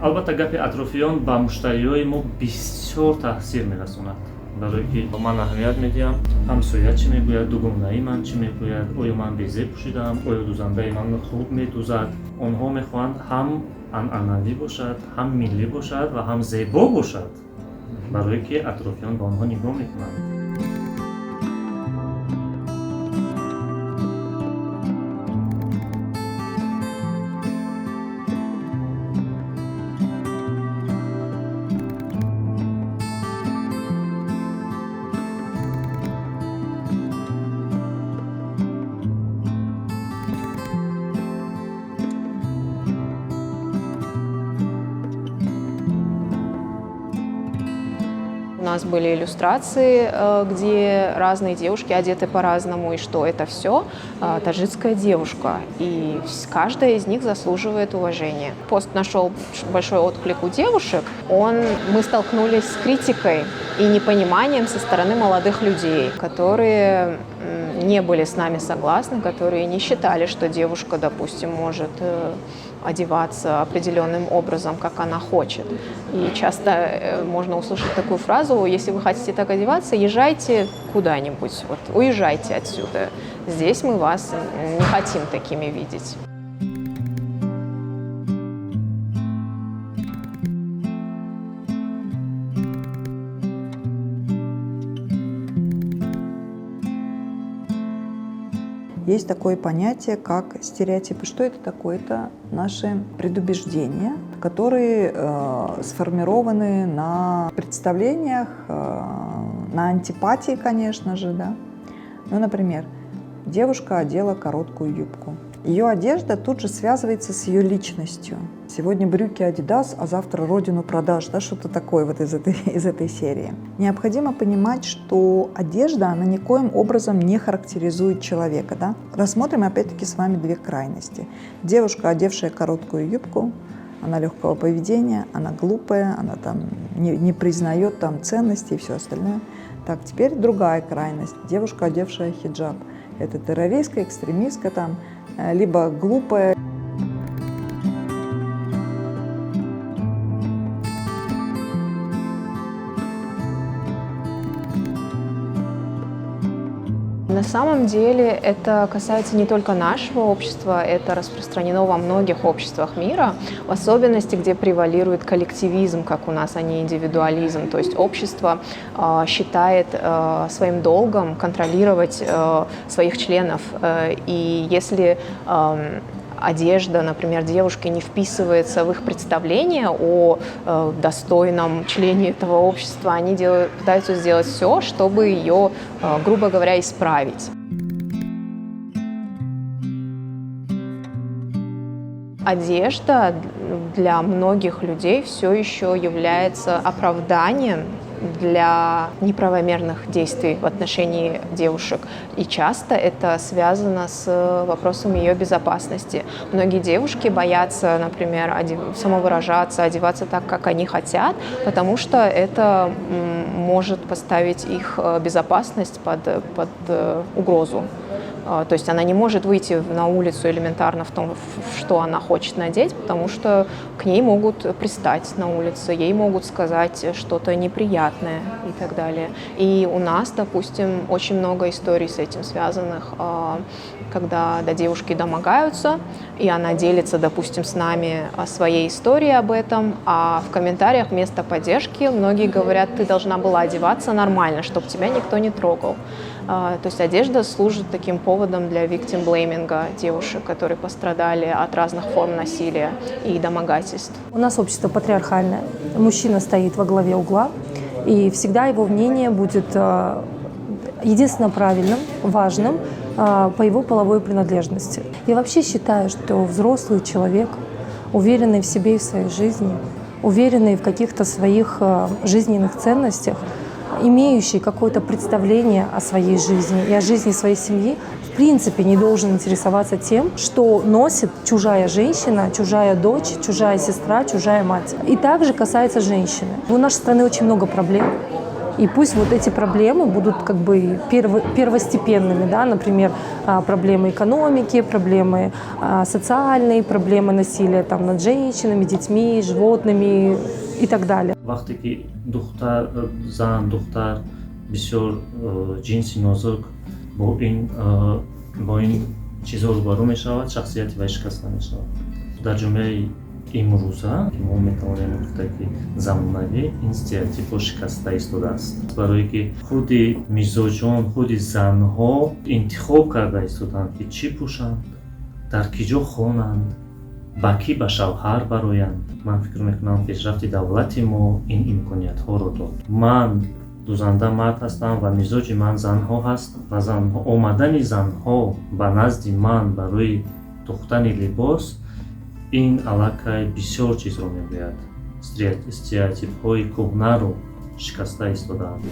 албатта гапи атрофиён ба муштариёи мо бисёр таъсир мерасонад, барое ки ман аҳамият медиҳам ҳамсоя чӣ мегӯяд, дугонаи ман чӣ мегӯяд, оё ман безеб пӯшидаам, оё дузандаи ман хуб медузад. Онҳо мехоҳанд ҳам анъанавӣ бошад, ҳам миллӣ бошад ва ҳам зебо бошад, барое ки атрофиён ба онҳо нигоҳ мекунанд. У нас были иллюстрации, где разные девушки одеты по-разному, и что это все таджикская девушка, и каждая из них заслуживает уважения. Пост нашел большой отклик у девушек, мы столкнулись с критикой и непониманием со стороны молодых людей, которые не были с нами согласны, которые не считали, что девушка, допустим, может одеваться определенным образом, как она хочет. И часто можно услышать такую фразу: если вы хотите так одеваться, езжайте куда-нибудь, вот, уезжайте отсюда. Здесь мы вас не хотим такими видеть. Есть такое понятие, как стереотипы. Что это такое? Это наши предубеждения, которые сформированы на представлениях, на антипатии, конечно же, да. Ну, например, девушка одела короткую юбку. Ее одежда тут же связывается с ее личностью. Сегодня брюки Adidas, а завтра родину продашь, да, что-то такое вот из этой серии. Необходимо понимать, что одежда, она никоим образом не характеризует человека, да. Рассмотрим опять-таки с вами две крайности. Девушка, одевшая короткую юбку, она легкого поведения, она глупая, она там не признает там ценности и все остальное. Так, теперь другая крайность. Девушка, одевшая хиджаб. Это террористка, экстремистка там, либо глупая. На самом деле это касается не только нашего общества, это распространено во многих обществах мира, в особенности, где превалирует коллективизм, как у нас, а не индивидуализм. То есть общество считает своим долгом контролировать своих членов. И если одежда, например, девушки не вписывается в их представление о достойном члене этого общества, они пытаются сделать все, чтобы ее, грубо говоря, исправить. Одежда для многих людей все еще является оправданием для неправомерных действий в отношении девушек. И часто это связано с вопросом ее безопасности. Многие девушки боятся, например, самовыражаться, одеваться так, как они хотят, потому что это может поставить их безопасность под угрозу. То есть она не может выйти на улицу элементарно в том, что она хочет надеть, потому что к ней могут пристать на улице, ей могут сказать что-то неприятное и так далее. И у нас, допустим, очень много историй с этим связанных, когда до девушки домогаются, и она делится, допустим, с нами своей историей об этом, а в комментариях вместо поддержки многие говорят: ты должна была одеваться нормально, чтобы тебя никто не трогал. То есть одежда служит таким поводом для victim-блейминга девушек, которые пострадали от разных форм насилия и домогательств. У нас общество патриархальное. Мужчина стоит во главе угла, и всегда его мнение будет единственно правильным, важным по его половой принадлежности. Я вообще считаю, что взрослый человек, уверенный в себе и в своей жизни, уверенный в каких-то своих жизненных ценностях, имеющий какое-то представление о своей жизни и о жизни своей семьи, в принципе не должен интересоваться тем, что носит чужая женщина, чужая дочь, чужая сестра, чужая мать. И также касается женщины. У нашей страны очень много проблем. И пусть вот эти проблемы будут как бы первостепенными, да, например, проблемы экономики, проблемы социальные, проблемы насилия там, над женщинами, детьми, животными и так далее. вақте ки зан духтар бисёр ҷинси нозук бо ин чизҳо рӯбарӯ мешавад, шахсияти вай шикаста мешавад. Дар ҷомеаи имрӯза ки мо метавонем гуфта ки замонавӣ ин стереотипҳо шикаста истодааст, барое ки худи мизоҷон, худи занҳо интихоб карда истоданд ки чӣ пӯшанд, дар ки ҷо хонанд, ба кӣ ба шавҳар бароянд. Ман фикр мекунам пешрафти давлати мо ин имкониятҳоро дод. Ман дузанда мард ҳастам ва мизоҷи ман занҳо ҳаст ва омадани занҳо ба назди ман барои духтани либос ин аллакай бисёр чизро мегӯяд. Стереотипҳои кӯҳнаро шикаста истодаанд.